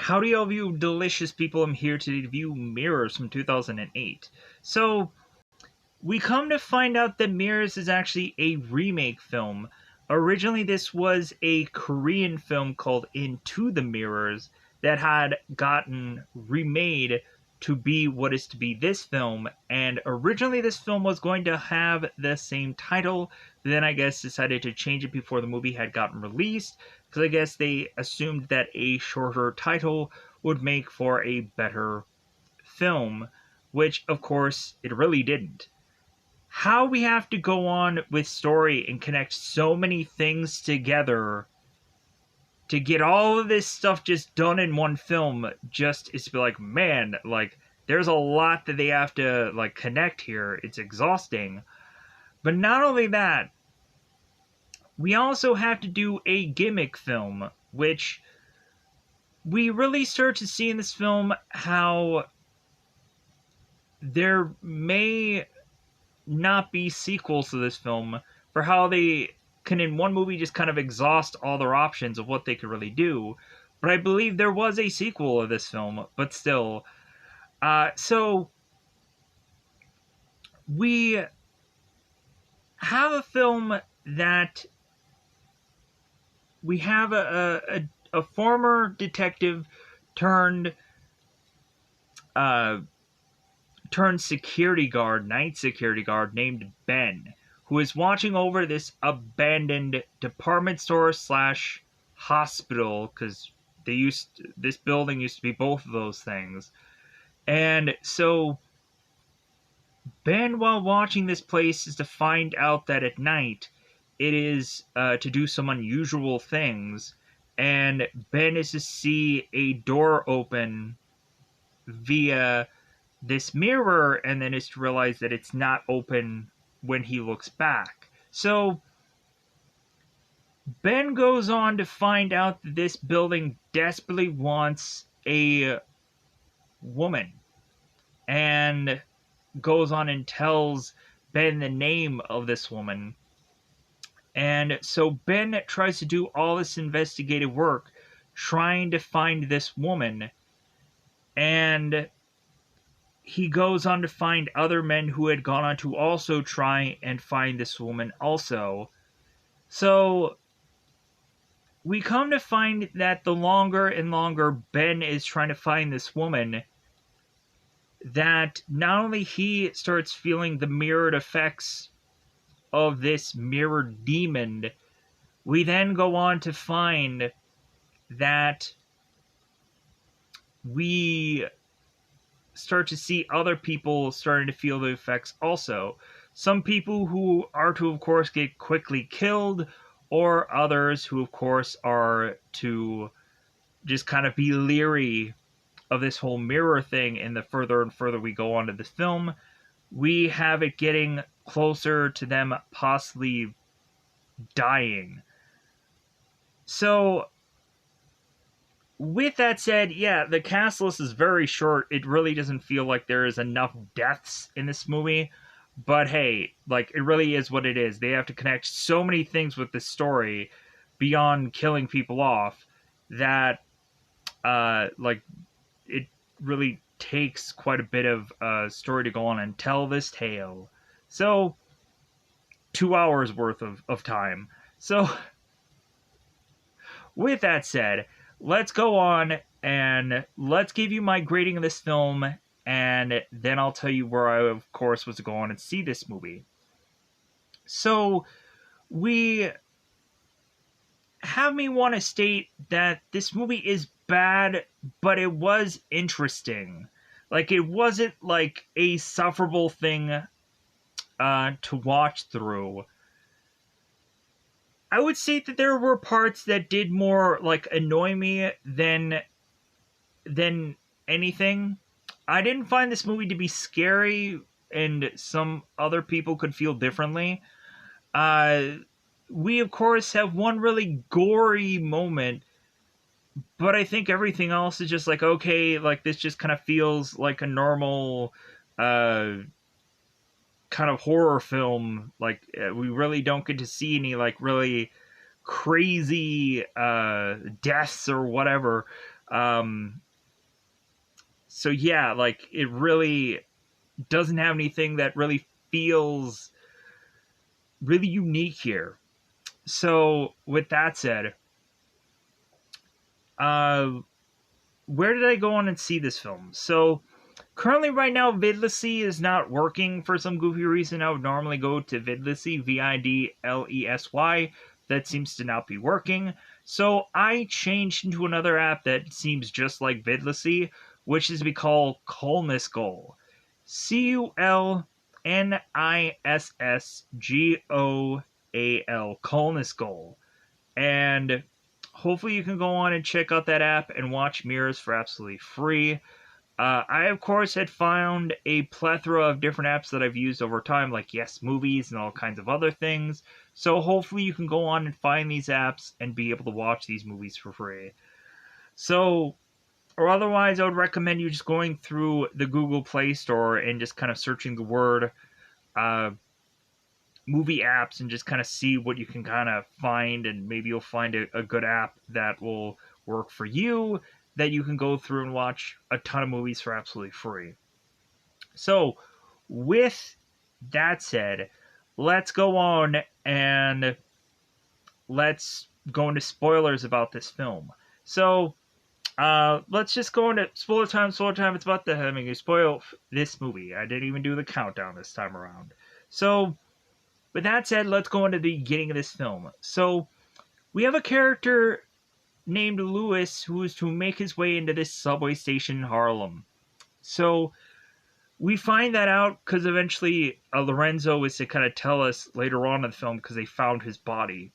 Howdy, all of you delicious people. I'm here to review Mirrors from 2008. So, we come to find out that Mirrors is actually a remake film. Originally, this was a Korean film called Into the Mirrors that had gotten remade to be what is to be this film. And originally, this film was going to have the same title. Then, I guess, decided to change it before the movie had gotten released because I guess they assumed that a shorter title would make for a better film, which, of course, it really didn't. How we have to go on with story and connect so many things together to get all of this stuff just done in one film just is to be like, man, like there's a lot that they have to like connect here. It's exhausting. But not only that, we also have to do a gimmick film, which we really start to see in this film how there may not be sequels to this film, for how they can in one movie just kind of exhaust all their options of what they could really do. But I believe there was a sequel of this film, but still. So we have a film that we have a former detective turned uh, turned security guard, night security guard named Ben, who is watching over this abandoned department store slash hospital because this building used to be both of those things. And so Ben, while watching this place, is to find out that at night it is to do some unusual things, and Ben is to see a door open via this mirror, and then is to realize that it's not open when he looks back. So Ben goes on to find out that this building desperately wants a woman, and goes on and tells Ben the name of this woman. And so Ben tries to do all this investigative work trying to find this woman, and he goes on to find other men who had gone on to also try and find this woman also. So we come to find that the longer and longer Ben is trying to find this woman, that not only he starts feeling the mirrored effects of this mirrored demon, we then go on to find that we start to see other people starting to feel the effects also. Some people who are to, of course, get quickly killed, or others who, of course, are to just kind of be leery of this whole mirror thing. And the further and further we go on to this film, we have it getting closer to them possibly dying. So with that said, yeah, the cast list is very short. It really doesn't feel like there is enough deaths in this movie. But hey, like, it really is what it is. They have to connect so many things with the story beyond killing people off that, like, it really takes quite a bit of story to go on and tell this tale. So, 2 hours worth of time. So, with that said, let's go on and let's give you my grading of this film, and then I'll tell you where I, of course, was to go on and see this movie. So, we have me want to state that this movie is bad, but it was interesting. Like, it wasn't like a sufferable thing to watch through. I would say that there were parts that did more like annoy me than anything. I didn't find this movie to be scary, and some other people could feel differently. Uh, we of course have one really gory moment, but I think everything else is just like okay, like this just kind of feels like a normal kind of horror film. Like we really don't get to see any like really crazy deaths or whatever. Um, so yeah, like it really doesn't have anything that really feels really unique here. So with that said, uh, where did I go on and see this film? So currently, right now, Vidlesy is not working for some goofy reason. I would normally go to Vidlesy, Vidlesy. That seems to not be working. So I changed into another app that seems just like Vidlesy, which is we call Culnisgol. Culnissgol. Culnisgol. And hopefully you can go on and check out that app and watch Mirrors for absolutely free. I, of course, had found a plethora of different apps that I've used over time, like Yes Movies and all kinds of other things. So hopefully you can go on and find these apps and be able to watch these movies for free. So, or otherwise, I would recommend you just going through the Google Play Store and just kind of searching the word uh, movie apps and just kind of see what you can kind of find, and maybe you'll find a good app that will work for you that you can go through and watch a ton of movies for absolutely free. So, with that said, let's go on and let's go into spoilers about this film. So, let's just go into spoiler time. Spoiler time. It's about the having a spoil this movie. I didn't even do the countdown this time around. So, with that said, let's go into the beginning of this film. So, we have a character named Lewis who is to make his way into this subway station in Harlem. So, we find that out because eventually Lorenzo is to kind of tell us later on in the film because they found his body.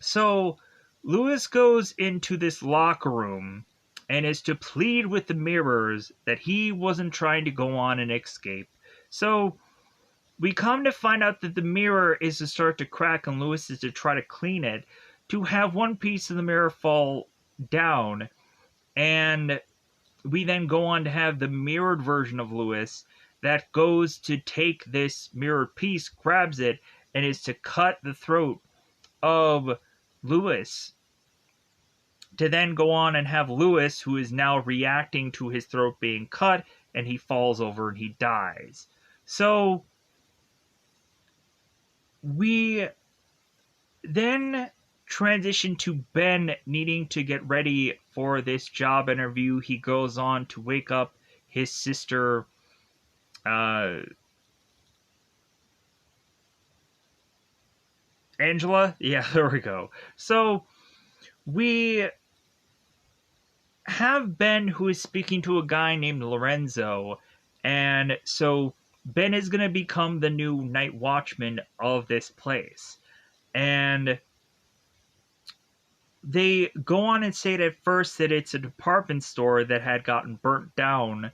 So, Lewis goes into this locker room and is to plead with the mirrors that he wasn't trying to go on and escape. So, we come to find out that the mirror is to start to crack and Lewis is to try to clean it, to have one piece of the mirror fall down, and we then go on to have the mirrored version of Lewis that goes to take this mirrored piece, grabs it, and is to cut the throat of Lewis. To then go on and have Lewis, who is now reacting to his throat being cut, and he falls over and he dies. So, we then transition to Ben needing to get ready for this job interview. He goes on to wake up his sister, Angela. Yeah, there we go. So we have Ben who is speaking to a guy named Lorenzo, and so Ben is going to become the new night watchman of this place. And they go on and say at first that it's a department store that had gotten burnt down.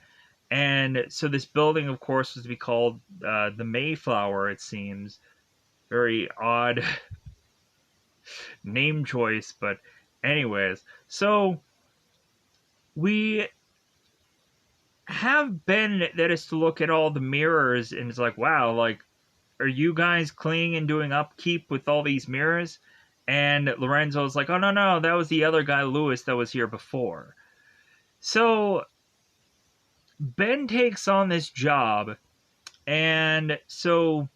And so this building, of course, was to be called the Mayflower, it seems. Very odd name choice, but anyways. So we have Ben that is to look at all the mirrors and it's like, wow, like, are you guys cleaning and doing upkeep with all these mirrors? And Lorenzo's like, oh, no, no, that was the other guy, Lewis, that was here before. So Ben takes on this job, and so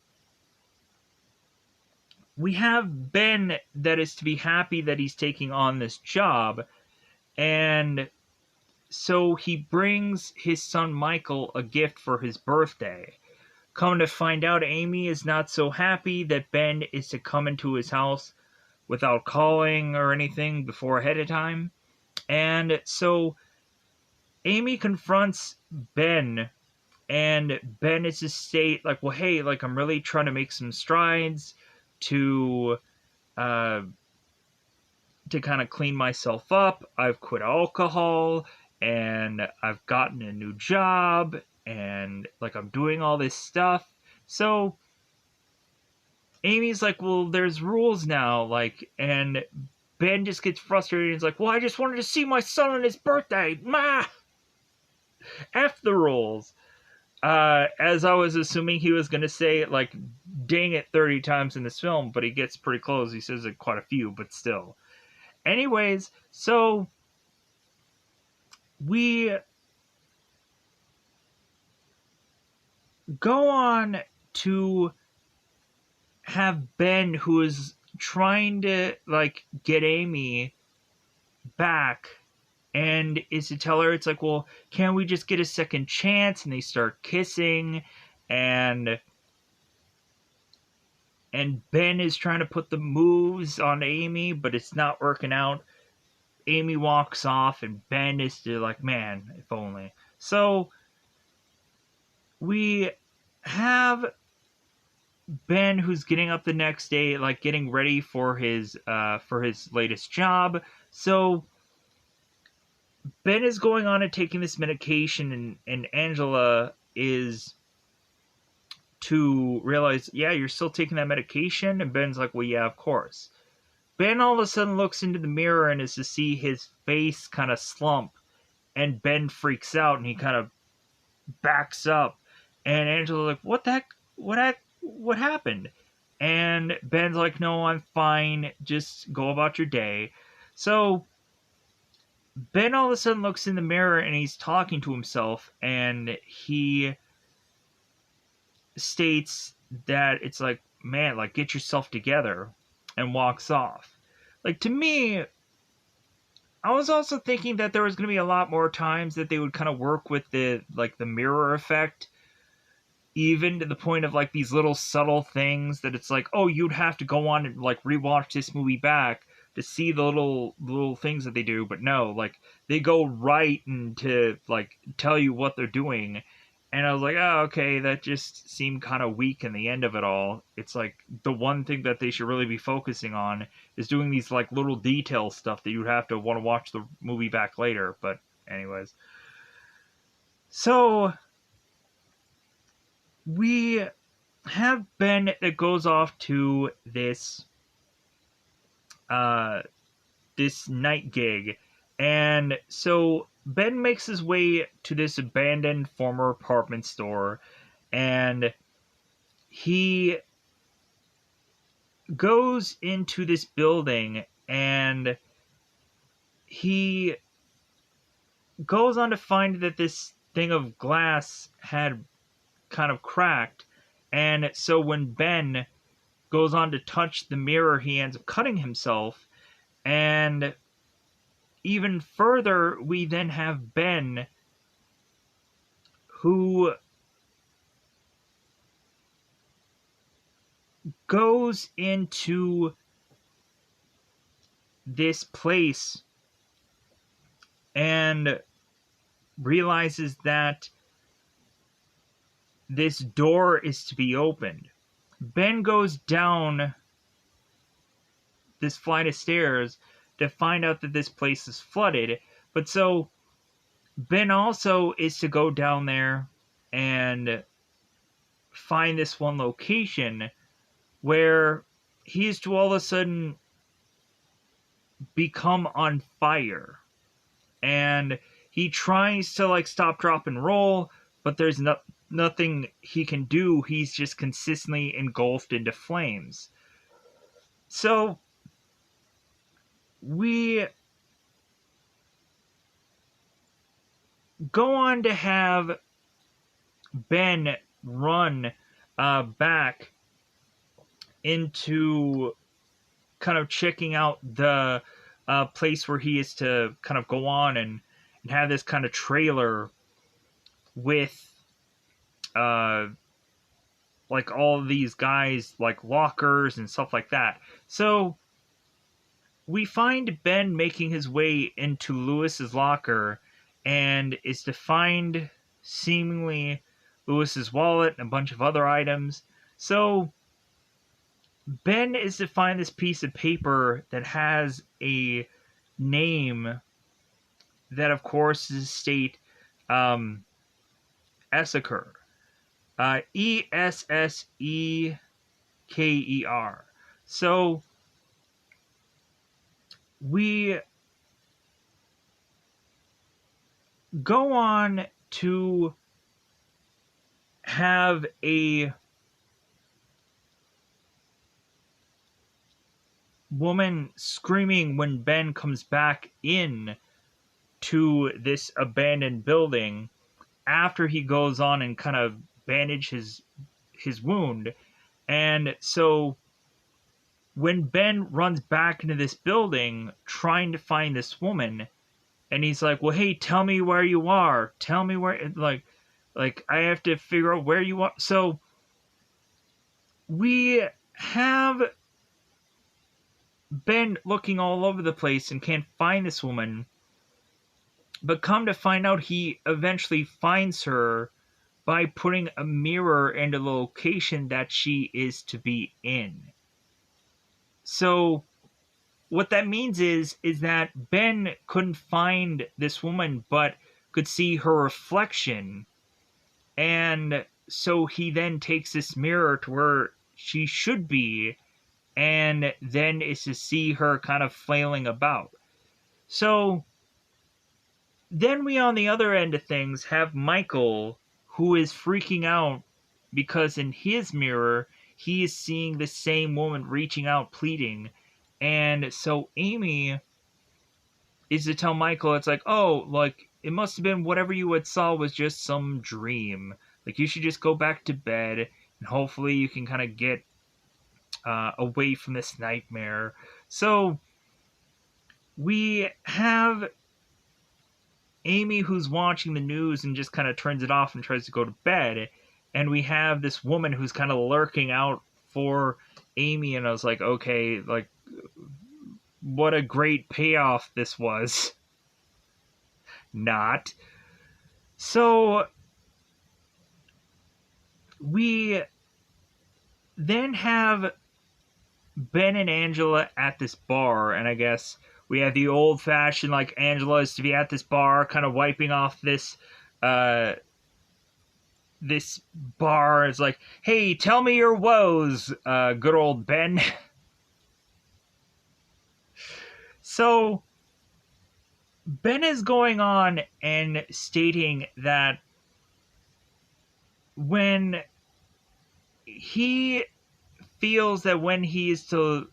we have Ben that is to be happy that he's taking on this job, and so he brings his son Michael a gift for his birthday. Come to find out, Amy is not so happy that Ben is to come into his house without calling or anything before ahead of time. And so Amy confronts Ben, and Ben is to state, like, well, hey, like, I'm really trying to make some strides to uh, kind of clean myself up. I've quit alcohol, and I've gotten a new job, and, like, I'm doing all this stuff. So Amy's like, well, there's rules now, like, and Ben just gets frustrated and is like, well, I just wanted to see my son on his birthday. Ma! F the rules. As I was assuming he was going to say it, like, dang it 30 times in this film, but he gets pretty close. He says it quite a few, but still. Anyways, so we go on to have Ben, who is trying to like get Amy back, and is to tell her, it's like, well, can't we just get a second chance? And they start kissing, and Ben is trying to put the moves on Amy, but it's not working out. Amy walks off, and Ben is still like, man, if only. So we have Ben, who's getting up the next day, like getting ready for his latest job. So Ben is going on and taking this medication, and Angela is to realize, yeah, you're still taking that medication? And Ben's like, well, yeah, of course. Ben all of a sudden looks into the mirror and is to see his face kind of slump, and Ben freaks out and he kind of backs up, and Angela's like, what happened? And Ben's like, no, I'm fine, just go about your day. So Ben all of a sudden looks in the mirror and he's talking to himself, and he states that it's like, man, like, get yourself together, and walks off. Like, to me, I was also thinking that there was going to be a lot more times that they would kind of work with the mirror effect, even to the point of like these little subtle things that it's like, oh, you'd have to go on and like rewatch this movie back to see the little things that they do. But no, like, they go right into like tell you what they're doing. And I was like, oh, okay, that just seemed kind of weak in the end of it all. It's like the one thing that they should really be focusing on is doing these like little detail stuff that you'd have to want to watch the movie back later. But anyways, so we have Ben that goes off to uh this night gig, and so Ben makes his way to this abandoned former apartment store, and he goes into this building, and he goes on to find that this thing of glass had kind of cracked, and so when Ben goes on to touch the mirror, he ends up cutting himself. And even further, we then have Ben, who goes into this place and realizes that this door is to be opened. Ben goes down this flight of stairs to find out that this place is flooded. But so Ben also is to go down there and find this one location where he is to all of a sudden become on fire. And he tries to like stop, drop, and roll, but there's nothing he can do. He's just consistently engulfed into flames. So we go on to have Ben run back into kind of checking out the place where he is to kind of go on and have this kind of trailer with like all of these guys, like lockers and stuff like that. So we find Ben making his way into Lewis's locker, and is to find seemingly Lewis's wallet and a bunch of other items. So Ben is to find this piece of paper that has a name that, of course, is state Esseker. Esseker. So we go on to have a woman screaming when Ben comes back in to this abandoned building after he goes on and kind of bandage his wound. And so when Ben runs back into this building trying to find this woman, and he's like, "Well, hey, tell me where you are. Tell me where like I have to figure out where you are." So we have Ben looking all over the place and can't find this woman. But come to find out, he eventually finds her by putting a mirror in the location that she is to be in. So what that means is that Ben couldn't find this woman but could see her reflection. And so he then takes this mirror to where she should be, and then is to see her kind of flailing about. So then we, on the other end of things, have Michael, who is freaking out because in his mirror, he is seeing the same woman reaching out, pleading. And so Amy is to tell Michael, it's like, oh, like, it must have been whatever you had saw was just some dream. Like, you should just go back to bed, and hopefully you can kind of get away from this nightmare. So we have Amy, who's watching the news and just kind of turns it off and tries to go to bed. And we have this woman who's kind of lurking out for Amy. And I was like, okay, like, what a great payoff this was. Not. So we then have Ben and Angela at this bar, and I guess we have the old-fashioned, like, Angela is to be at this bar, kind of wiping off this this bar. It's like, hey, tell me your woes, good old Ben. So Ben is going on and stating that when he feels that when he is to,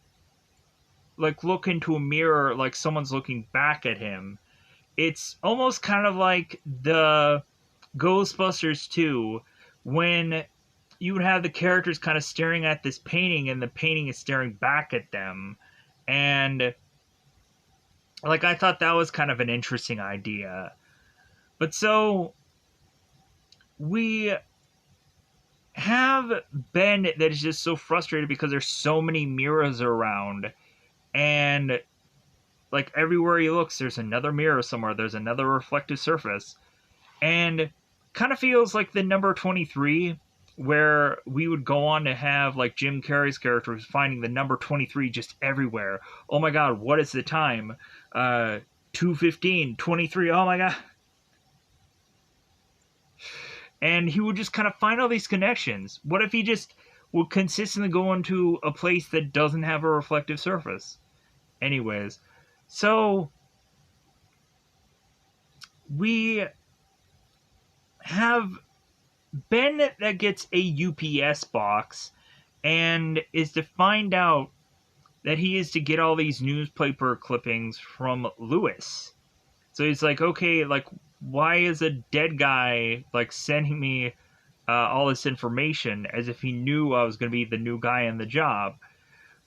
like, look into a mirror, like someone's looking back at him, it's almost kind of like the Ghostbusters 2, when you would have the characters kind of staring at this painting and the painting is staring back at them. And like, I thought that was kind of an interesting idea. But so we have Ben that is just so frustrated because there's so many mirrors around, and like everywhere he looks there's another mirror somewhere, there's another reflective surface, and kind of feels like the number 23, where we would go on to have like Jim Carrey's character who's finding the number 23 just everywhere. Oh my god, what is the time? 2:15, 23, oh my god. And he would just kind of find all these connections. What if he just would consistently go into a place that doesn't have a reflective surface? Anyways, so we have Ben that gets a UPS box and is to find out that he is to get all these newspaper clippings from Lewis. So he's like, okay, like, why is a dead guy like sending me all this information, as if he knew I was going to be the new guy on the job?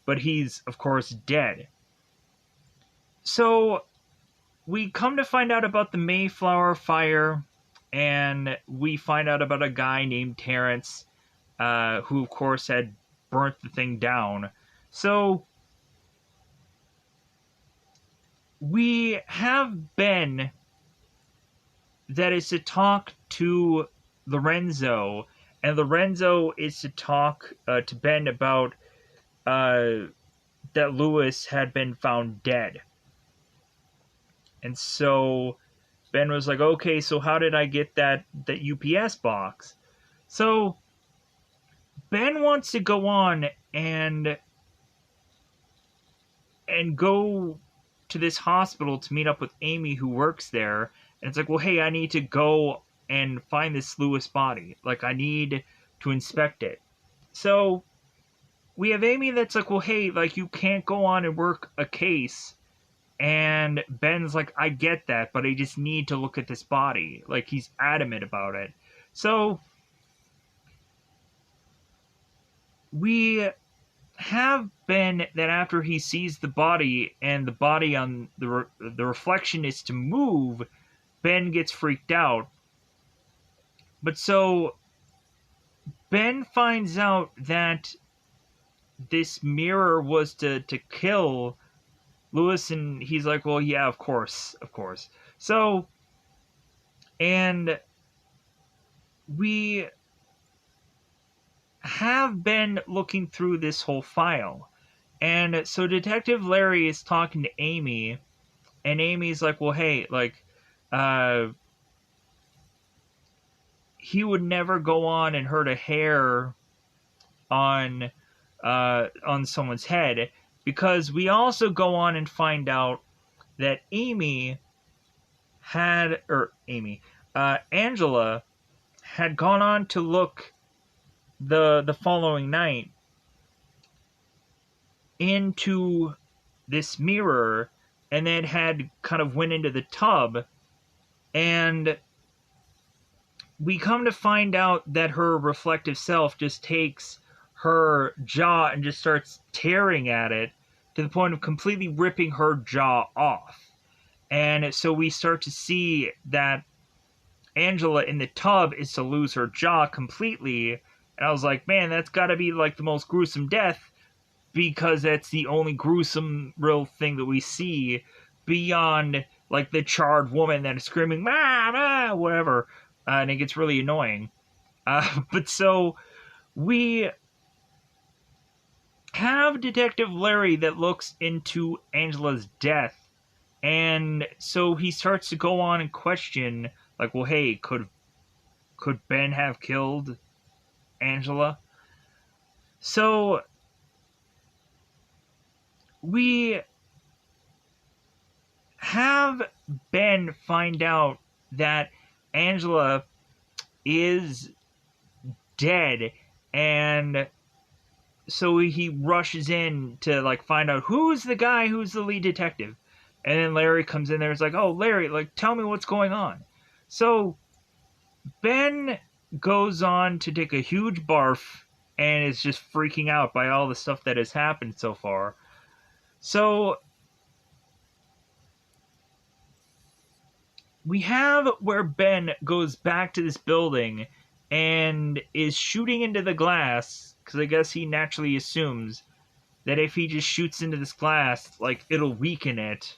But he's, of course, dead. So we come to find out about the Mayflower fire, and we find out about a guy named Terrence, who, of course, had burnt the thing down. So we have Ben that is to talk to Lorenzo, and Lorenzo is to talk to Ben about that Lewis had been found dead. And so Ben was like, okay, so how did I get that UPS box? So Ben wants to go on and go to this hospital to meet up with Amy, who works there. And it's like, well, hey, I need to go and find this Lewis body. Like, I need to inspect it. So we have Amy that's like, well, hey, like, you can't go on and work a case And Ben's like, I get that, but I just need to look at this body. Like, he's adamant about it. So we have Ben that after he sees the body and the body on the reflection is to move, Ben gets freaked out. But so Ben finds out that this mirror was to kill Lewis, and he's like, well, yeah, of course, of course. So, and we have been looking through this whole file. And so Detective Larry is talking to Amy, and Amy's like, well, hey, like, he would never go on and hurt a hair on someone's head, because we also go on and find out that Angela had gone on to look the following night into this mirror, and then had kind of went into the tub, and we come to find out that her reflective self just takes her jaw and just starts tearing at it to the point of completely ripping her jaw off. And so we start to see that Angela in the tub is to lose her jaw completely. And I was like, man, that's got to be like the most gruesome death, because that's the only gruesome real thing that we see beyond like the charred woman that is screaming, "Ma, ma," whatever. And it gets really annoying. But so we have Detective Larry that looks into Angela's death. And so he starts to go on and question, like, well, hey, could Ben have killed Angela? So we have Ben find out that Angela is dead, and so he rushes in to like find out who's the guy who's the lead detective. And then Larry comes in there and is like, oh, Larry, like, tell me what's going on. So Ben goes on to take a huge barf and is just freaking out by all the stuff that has happened so far. So we have where Ben goes back to this building and is shooting into the glass, because I guess he naturally assumes that if he just shoots into this glass, like, it'll weaken it.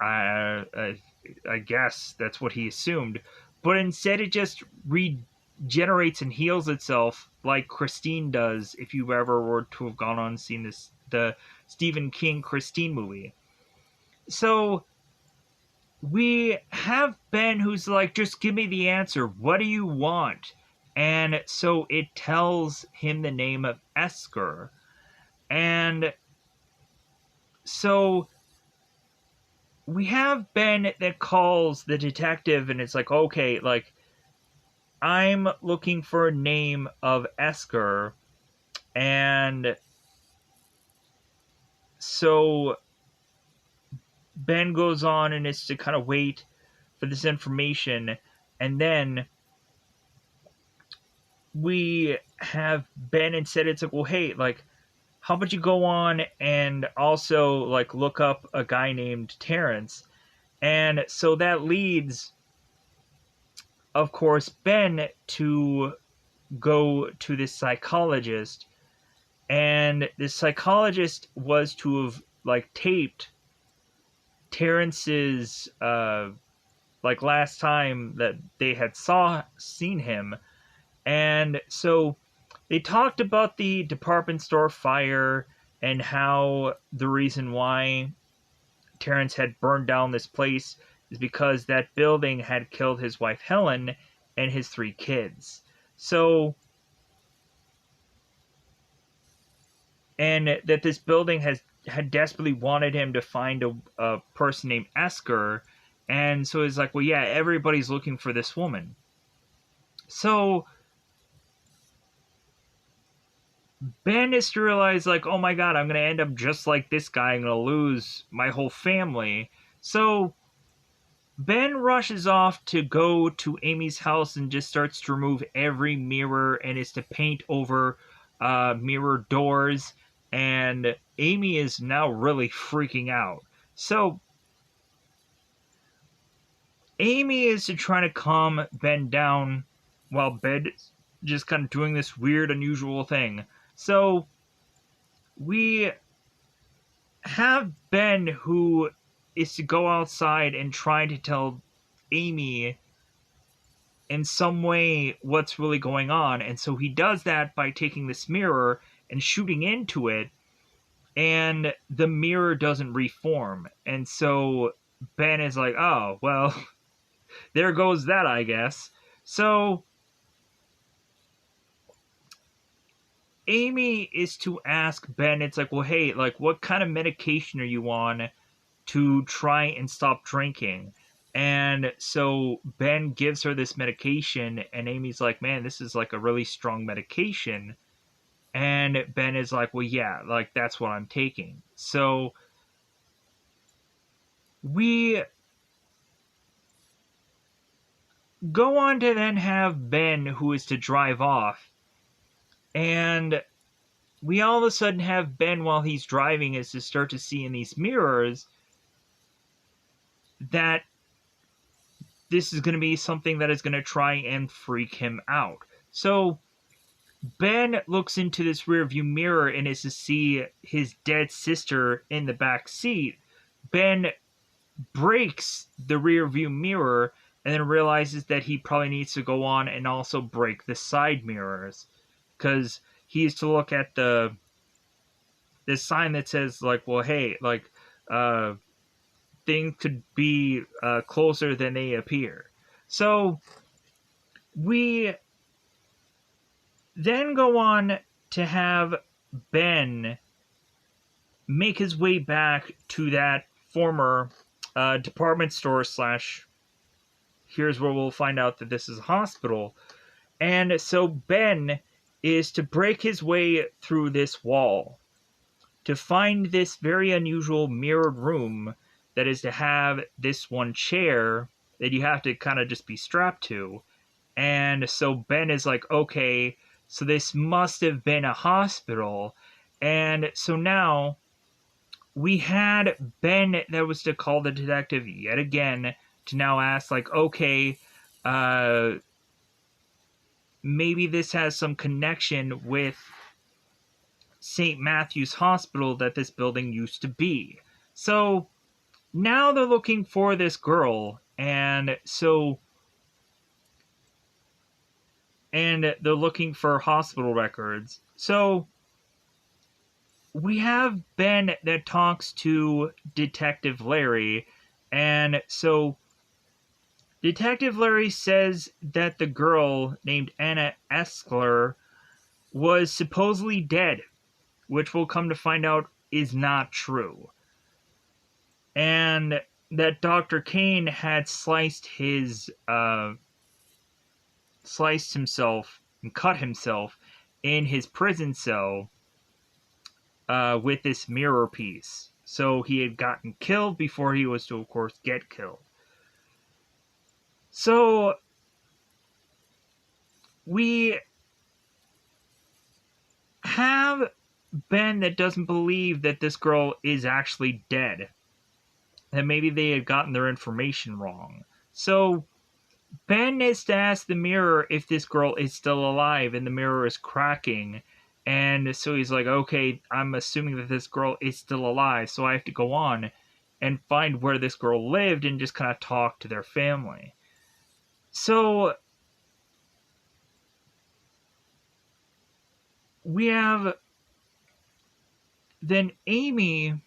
I guess that's what he assumed. But instead it just regenerates and heals itself like Christine does, if you ever were to have gone on and seen the Stephen King Christine movie. So we have Ben who's like, just give me the answer. What do you want? And so it tells him the name of Esker. And so we have Ben that calls the detective, and it's like, okay, like, I'm looking for a name of Esker. And so Ben goes on and is to kind of wait for this information. And then we have Ben instead, it's like, well, hey, like, how about you go on and also like look up a guy named Terrence? And so that leads, of course, Ben to go to this psychologist, and this psychologist was to have like taped Terrence's like last time that they had seen him. And so they talked about the department store fire and how the reason why Terrence had burned down this place is because that building had killed his wife Helen and his 3 kids. So, and that this building had desperately wanted him to find a person named Esker. And so he's like, well, yeah, everybody's looking for this woman. So Ben is to realize, like, oh my god, I'm gonna end up just like this guy. I'm gonna lose my whole family. So Ben rushes off to go to Amy's house and just starts to remove every mirror and is to paint over mirror doors. And Amy is now really freaking out. So Amy is to try to calm Ben down while Ben is just kind of doing this weird, unusual thing. So we have Ben who is to go outside and try to tell Amy in some way what's really going on. And so he does that by taking this mirror and shooting into it, and the mirror doesn't reform. And so Ben is like, oh, well, there goes that, I guess. So Amy is to ask Ben, it's like, well, hey, like, what kind of medication are you on to try and stop drinking? And so Ben gives her this medication, and Amy's like, man, this is like a really strong medication. And Ben is like, well, yeah, like, that's what I'm taking. So we go on to then have Ben, who is to drive off. And we all of a sudden have Ben, while he's driving, is to start to see in these mirrors that this is going to be something that is going to try and freak him out. So Ben looks into this rearview mirror and is to see his dead sister in the back seat. Ben breaks the rearview mirror and then realizes that he probably needs to go on and also break the side mirrors, because he is to look at the sign that says, like, well, hey, like, things could be closer than they appear. So we then go on to have Ben make his way back to that former department store slash, here's where we'll find out that this is a hospital. And so Ben is to break his way through this wall to find this very unusual mirrored room that is to have this one chair that you have to kind of just be strapped to. And so Ben is like, okay, so this must have been a hospital. And so now we had Ben that was to call the detective yet again to now ask, like, okay, maybe this has some connection with St. Matthew's Hospital that this building used to be. So now they're looking for this girl, and they're looking for hospital records. So we have Ben that talks to Detective Larry, and so Detective Larry says that the girl named Anna Eskler was supposedly dead, which we'll come to find out is not true. And that Dr. Kane had sliced himself and cut himself in his prison cell with this mirror piece. So he had gotten killed before he was to, of course, get killed. So we have Ben that doesn't believe that this girl is actually dead. That maybe they had gotten their information wrong. So Ben is to ask the mirror if this girl is still alive, and the mirror is cracking. And so he's like, okay, I'm assuming that this girl is still alive, so I have to go on and find where this girl lived and just kind of talk to their family. So we have then Amy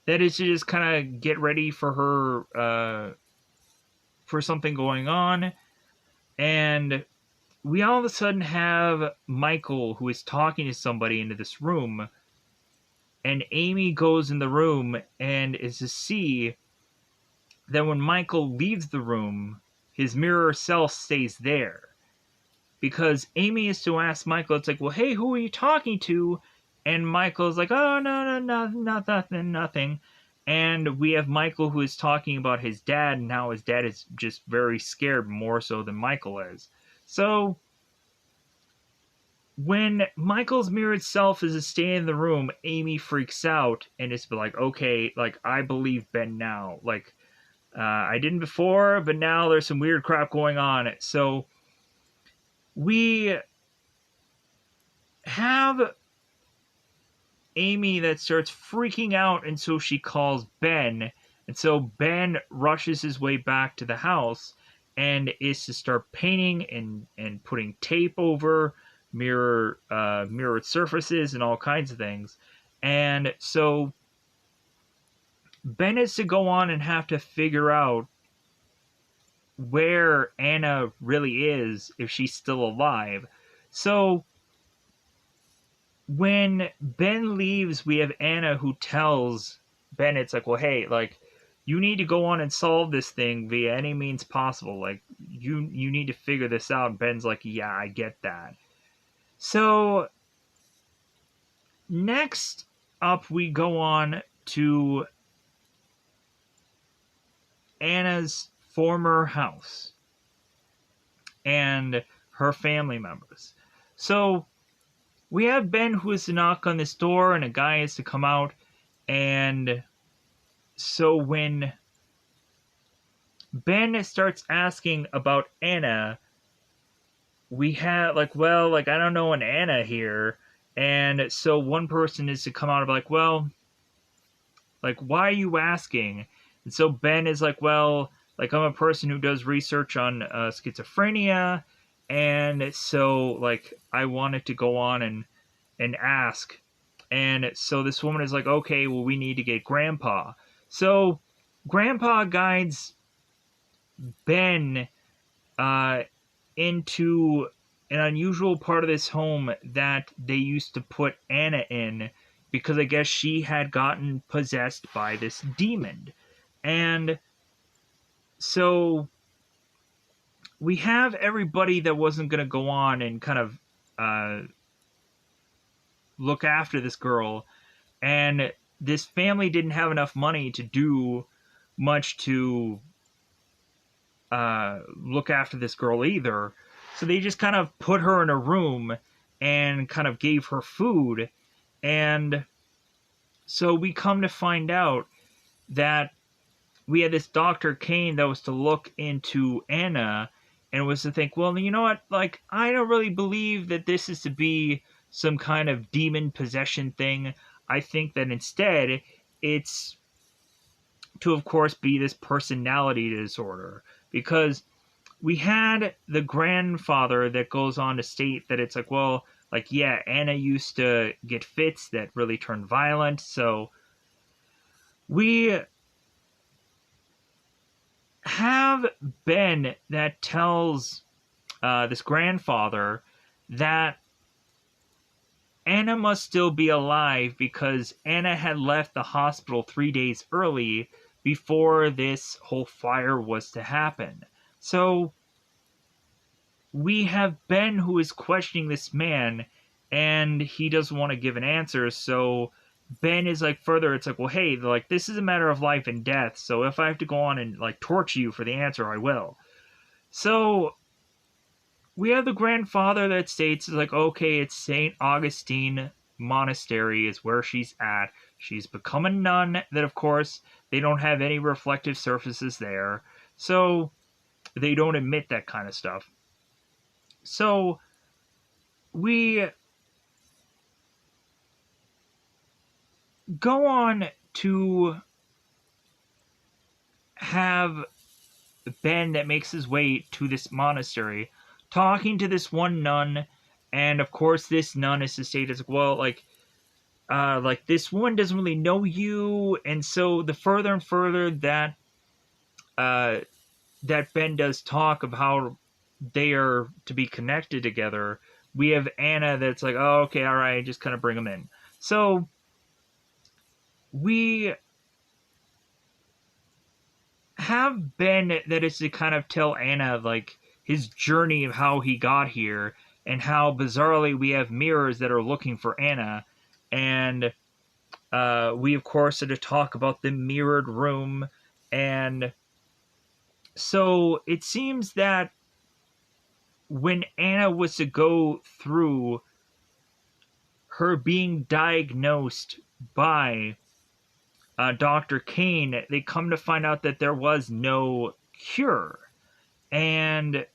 that is to just kind of get ready for her for something going on. And we all of a sudden have Michael, who is talking to somebody, into this room. And Amy goes in the room and is to see that when Michael leaves the room, his mirror self stays there. because Amy is to ask Michael, it's like, well, hey, who are you talking to? And Michael's like, oh, no, nothing, nothing. And we have Michael who is talking about his dad, and how his dad is just very scared, more so than Michael is. So when Michael's mirrored self is staying in the room, Amy freaks out and it's like, okay, like, I believe Ben now. Like, I didn't before, but now there's some weird crap going on. So we have Amy that starts freaking out, and so she calls Ben. And so Ben rushes his way back to the house and is to start painting and putting tape over mirrored surfaces and all kinds of things. And so Ben is to go on and have to figure out where Anna really is, if she's still alive. So when Ben leaves, we have Anna who tells Ben, it's like, well, hey, like, you need to go on and solve this thing via any means possible. Like, you need to figure this out. And Ben's like, yeah, I get that. So next up, we go on to Anna's former house and her family members. So we have Ben who is to knock on this door, and a guy is to come out. And so when Ben starts asking about Anna, we have like, well, like, I don't know an Anna here. And so one person is to come out and be like, well, like, why are you asking? And so Ben is like, well, like, I'm a person who does research on schizophrenia, and so, like, I wanted to go on and ask. And so this woman is like, okay, well, we need to get Grandpa. So Grandpa guides Ben into an unusual part of this home that they used to put Anna in, because I guess she had gotten possessed by this demon. And so we have everybody that wasn't going to go on and kind of look after this girl, and this family didn't have enough money to do much to look after this girl either. So they just kind of put her in a room and kind of gave her food. And so we come to find out that we had this Dr. Kane that was to look into Anna and was to think, well, you know what? Like, I don't really believe that this is to be some kind of demon possession thing. I think that instead it's to, of course, be this personality disorder. Because we had the grandfather that goes on to state that it's like, well, like, yeah, Anna used to get fits that really turned violent. So we have Ben that tells this grandfather that Anna must still be alive, because Anna had left the hospital 3 days early before this whole fire was to happen. So we have Ben who is questioning this man, and he doesn't want to give an answer. So Ben is like, further, it's like, well, hey, like, this is a matter of life and death. So if I have to go on and, like, torture you for the answer, I will. So we have the grandfather that states, like, okay, it's St. Augustine Monastery is where she's at. She's become a nun, that, of course, they don't have any reflective surfaces there. So they don't admit that kind of stuff. So we go on to have Ben that makes his way to this monastery, talking to this one nun, and of course this nun is to state as well, like this woman doesn't really know you. And so the further and further that that Ben does talk of how they are to be connected together, we have Anna that's like, oh, okay, all right, just kind of bring them in. So we have Ben that is to kind of tell Anna, like, his journey of how he got here, and how bizarrely we have mirrors that are looking for Anna. And we, of course, had to talk about the mirrored room. And so it seems that when Anna was to go through her being diagnosed by Dr. Kane, they come to find out that there was no cure. And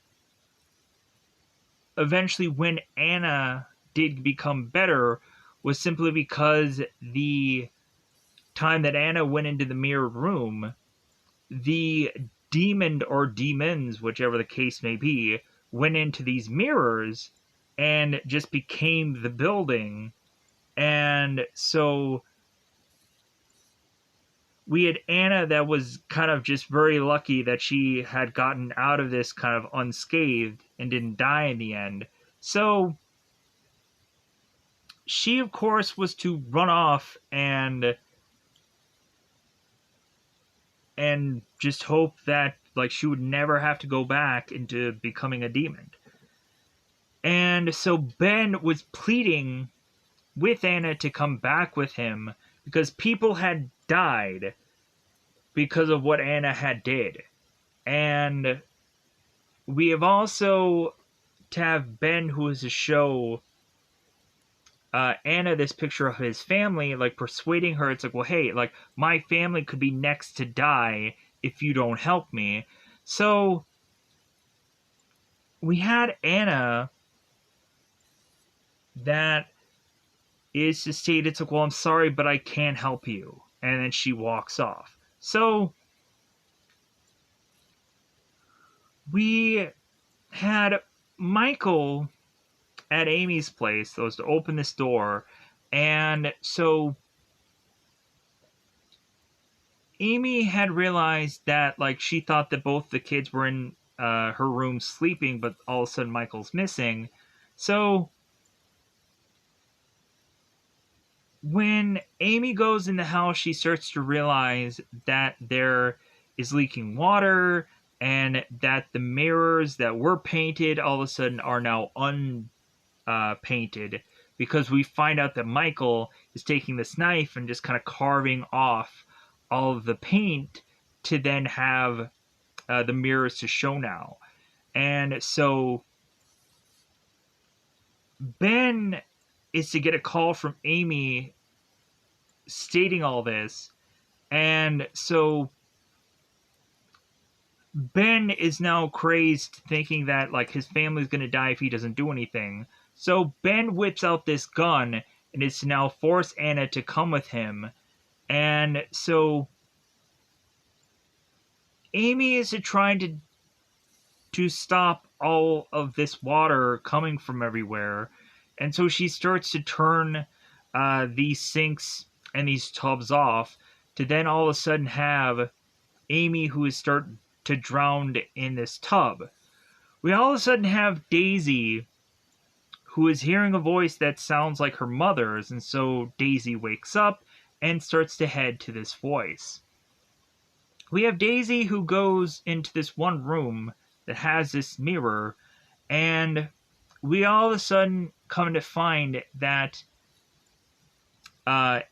eventually, when Anna did become better, was simply because the time that Anna went into the mirror room, the demon or demons, whichever the case may be, went into these mirrors and just became the building. And so we had Anna that was kind of just very lucky that she had gotten out of this kind of unscathed and didn't die in the end. So she, of course, was to run off and just hope that like she would never have to go back into becoming a demon. And so Ben was pleading with Anna to come back with him because people had died because of what Anna had did. And we have also to have Ben, who is to show Anna this picture of his family, like persuading her. It's like, well, hey, like my family could be next to die if you don't help me. So we had Anna that is to state, it's like, well, I'm sorry, but I can't help you. And then she walks off. So we had Michael at Amy's place that was to open this door. And so Amy had realized that, like, she thought that both the kids were in her room sleeping, but all of a sudden Michael's missing. So when Amy goes in the house, she starts to realize that there is leaking water and that the mirrors that were painted all of a sudden are now unpainted, because we find out that Michael is taking this knife and just kind of carving off all of the paint to then have the mirrors to show now. And so Ben is to get a call from Amy stating all this. And so Ben is now crazed, thinking that like his family's going to die if he doesn't do anything. So Ben whips out this gun and is to now force Anna to come with him. And so Amy is trying to stop all of this water coming from everywhere. And so she starts to turn these sinks and these tubs off, to then all of a sudden have Amy, who is starting to drown in this tub. We all of a sudden have Daisy, who is hearing a voice that sounds like her mother's, and so Daisy wakes up and starts to head to this voice. We have Daisy, who goes into this one room that has this mirror, and we all of a sudden come to find that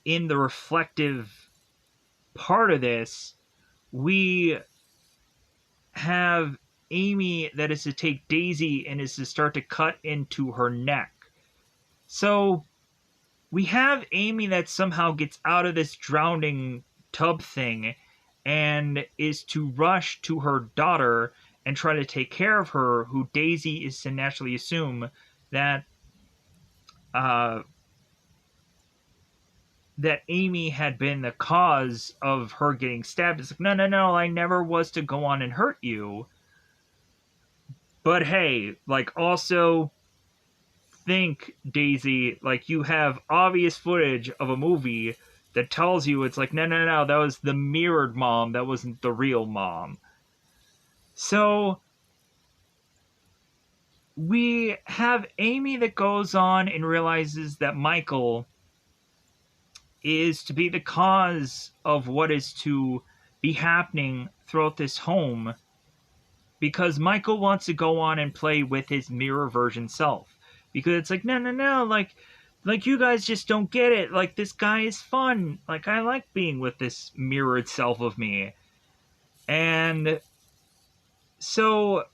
in the reflective part of this, we have Amy that is to take Daisy and is to start to cut into her neck. So we have Amy that somehow gets out of this drowning tub thing and is to rush to her daughter and try to take care of her, who Daisy is to naturally assume that that Amy had been the cause of her getting stabbed. It's like, no, I never was to go on and hurt you. But hey, like, also think, Daisy, like, you have obvious footage of a movie that tells you it's like, no, that was the mirrored mom, that wasn't the real mom. So we have Amy that goes on and realizes that Michael is to be the cause of what is to be happening throughout this home, because Michael wants to go on and play with his mirror version self. Because it's like, no, like you guys just don't get it. Like, this guy is fun. Like, I like being with this mirrored self of me. And so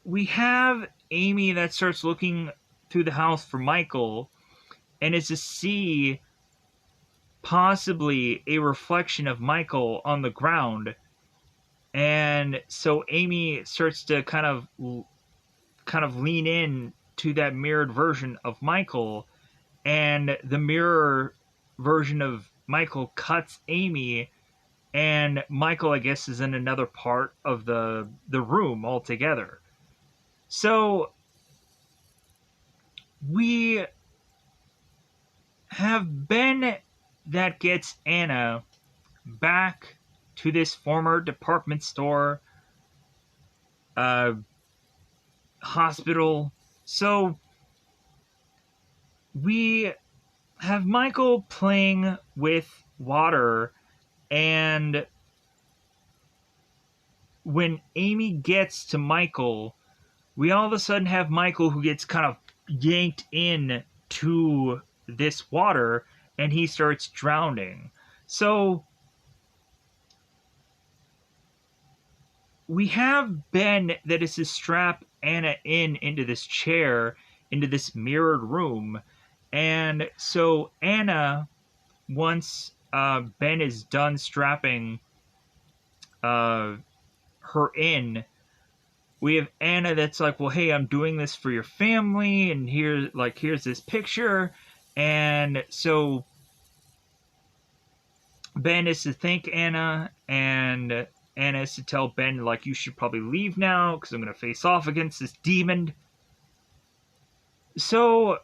we have Amy that starts looking through the house for Michael and is to see possibly a reflection of Michael on the ground. And so Amy starts to kind of lean in to that mirrored version of Michael, and the mirror version of Michael cuts Amy, and Michael, I guess, is in another part of the room altogether. So we have Ben that gets Anna back to this former department store hospital. So we have Michael playing with water, and when Amy gets to Michael, we all of a sudden have Michael who gets kind of yanked in to this water, and he starts drowning. So we have Ben that is to strap Anna into this chair, into this mirrored room. And so Anna, once Ben is done strapping her in, we have Anna that's like, well, hey, I'm doing this for your family, and here's this picture. And so Ben is to thank Anna, and Anna is to tell Ben, like, you should probably leave now, because I'm going to face off against this demon. So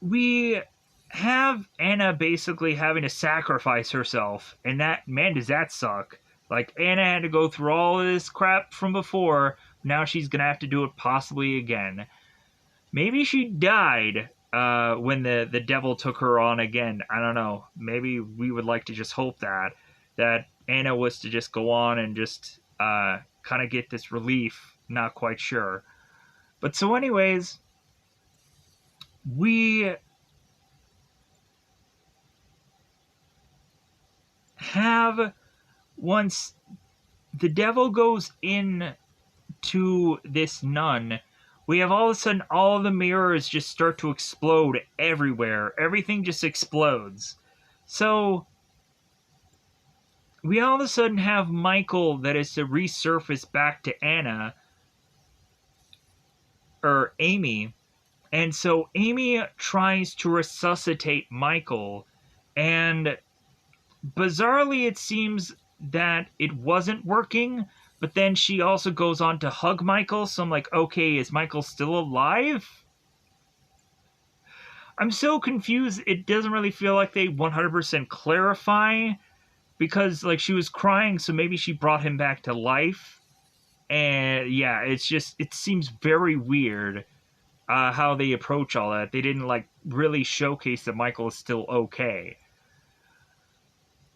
we have Anna basically having to sacrifice herself, and that, man, does that suck. Like, Anna had to go through all this crap from before, now she's going to have to do it possibly again. Maybe she died when the devil took her on again. I don't know. Maybe we would like to just hope that Anna was to just go on and just kind of get this relief. Not quite sure. But so anyways, we have, once the devil goes in to this nun, we have all of a sudden all of the mirrors just start to explode everywhere. Everything just explodes. So we all of a sudden have Michael that is to resurface back to Anna, or Amy. And so Amy tries to resuscitate Michael, and bizarrely it seems that it wasn't working, but then she also goes on to hug Michael, so I'm like, okay, is Michael still alive? I'm so confused. It doesn't really feel like they 100% clarify, because, like, she was crying, so maybe she brought him back to life. And yeah, it seems very weird how they approach all that. They didn't, like, really showcase that Michael is still okay.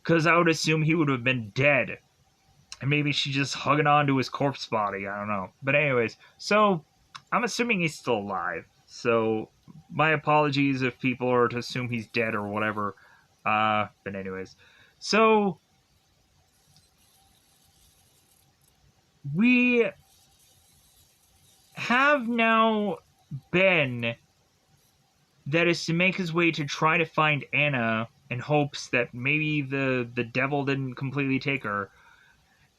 Because I would assume he would have been dead. And maybe she's just hugging on to his corpse body. I don't know. But anyways, so I'm assuming he's still alive. So my apologies if people are to assume he's dead or whatever. But anyways. So we have now Ben that is to make his way to try to find Anna in hopes that maybe the devil didn't completely take her.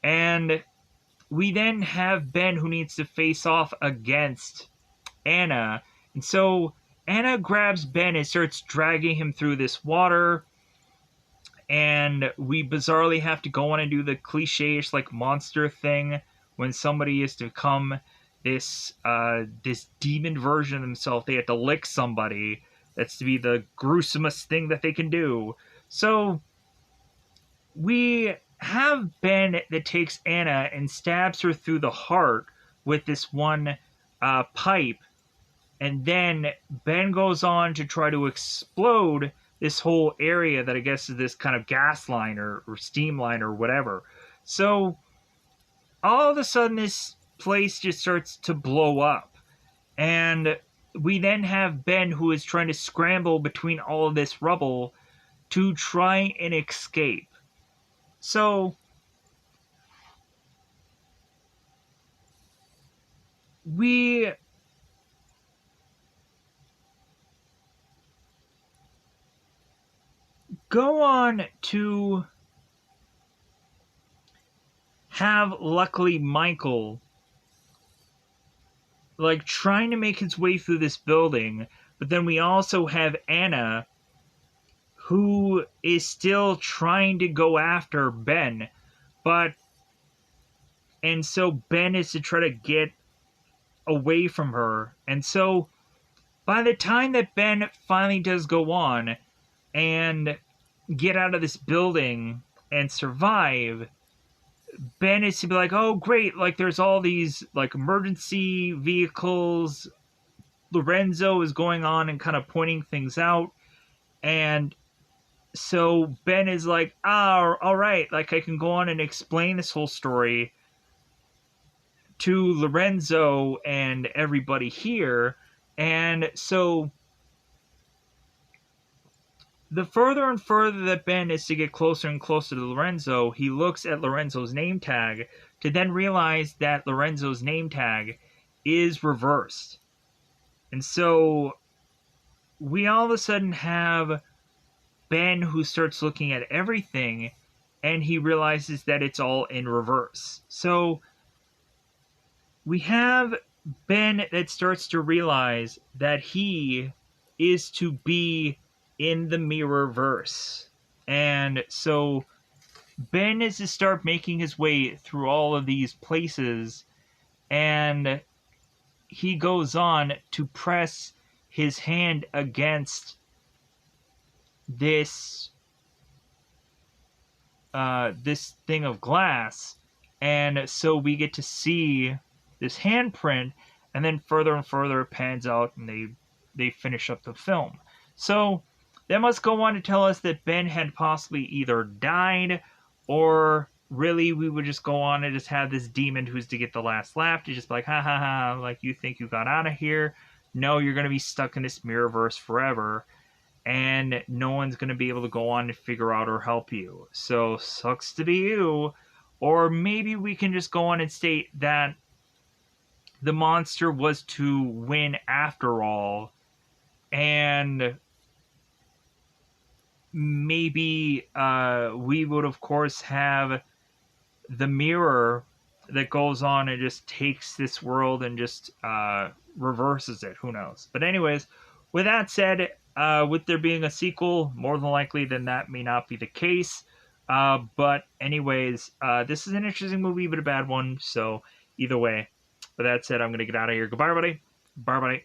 And we then have Ben who needs to face off against Anna. And so Anna grabs Ben and starts dragging him through this water. And we bizarrely have to go on and do the cliche-ish, like, monster thing when somebody is to become this demon version of themselves. They have to lick somebody. That's to be the gruesomest thing that they can do. So we have Ben that takes Anna and stabs her through the heart with this one pipe. And then Ben goes on to try to explode this whole area that I guess is this kind of gas line or steam line or whatever. So all of a sudden, this place just starts to blow up. And we then have Ben, who is trying to scramble between all of this rubble to try and escape. So we go on to have, luckily, Michael like trying to make his way through this building, but then we also have Anna, who is still trying to go after Ben, but and so Ben is to try to get away from her. And so by the time that Ben finally does go on and get out of this building and survive, Ben is to be like, oh great, like there's all these like emergency vehicles. Lorenzo is going on and kind of pointing things out. And so Ben is like, all right, like I can go on and explain this whole story to Lorenzo and everybody here. And so the further and further that Ben is to get closer and closer to Lorenzo, he looks at Lorenzo's name tag to then realize that Lorenzo's name tag is reversed. And so we all of a sudden have Ben who starts looking at everything and he realizes that it's all in reverse. So we have Ben that starts to realize that he is to be in the mirror verse. And so Ben is to start making his way through all of these places, and he goes on to press his hand against this this thing of glass, and so we get to see this handprint, and then further and further it pans out, and they finish up the film. So that must go on to tell us that Ben had possibly either died, or really we would just go on and just have this demon who's to get the last laugh to just be like, ha ha ha, like you think you got out of here? No, you're going to be stuck in this mirrorverse forever, and no one's going to be able to go on and figure out or help you. So sucks to be you. Or maybe we can just go on and state that the monster was to win after all, and maybe we would of course have the mirror that goes on and just takes this world and just reverses it. Who knows? But anyways, with that said, with there being a sequel, more than likely then that may not be the case. But anyways, this is an interesting movie, but a bad one. So either way, with that said, I'm going to get out of here. Goodbye, everybody. Bye, buddy.